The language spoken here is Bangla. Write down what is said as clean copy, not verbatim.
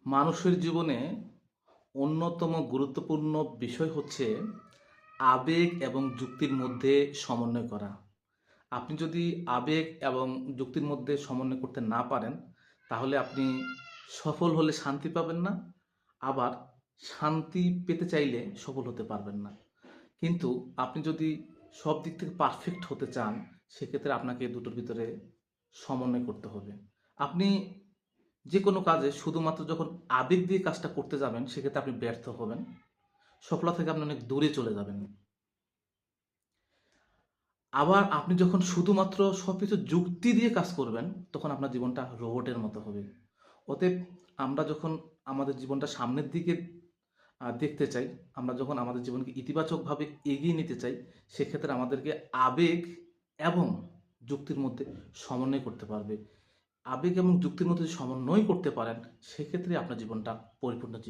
মানুষের জীবনে অন্যতম গুরুত্বপূর্ণ বিষয় হচ্ছে আবেগ এবং যুক্তির মধ্যে সমন্বয় করা। আপনি যদি আবেগ এবং যুক্তির মধ্যে সমন্বয় করতে না পারেন, তাহলে আপনি সফল হলে শান্তি পাবেন না, আবার শান্তি পেতে চাইলে সফল হতে পারবেন না। কিন্তু আপনি যদি সব দিক থেকে পারফেক্ট হতে চান, সেক্ষেত্রে আপনাকে দুটোর ভিতরে সমন্বয় করতে হবে। আপনি যে কোনো কাজে শুধুমাত্র যখন আবেগ দিয়ে কাজটা করতে যাবেন, সেক্ষেত্রে আপনি ব্যর্থ হবেন, সফলতা থেকে আপনি অনেক দূরে চলে যাবেন। আবার আপনি যখন শুধুমাত্র সবকিছু যুক্তি দিয়ে কাজ করবেন, তখন আপনার জীবনটা রোবটের মতো হবে। অতএব আমরা যখন আমাদের জীবনটা সামনের দিকে দেখতে চাই, আমরা যখন আমাদের জীবনকে ইতিবাচকভাবে এগিয়ে নিতে চাই, সেক্ষেত্রে আমাদেরকে আবেগ এবং যুক্তির মধ্যে সমন্বয় করতে পারবে। আবেগ এবং যুক্তির মধ্যে যদি সমন্বয় করতে পারেন, সেক্ষেত্রে আপনার জীবনটা পরিপূর্ণ জীবন।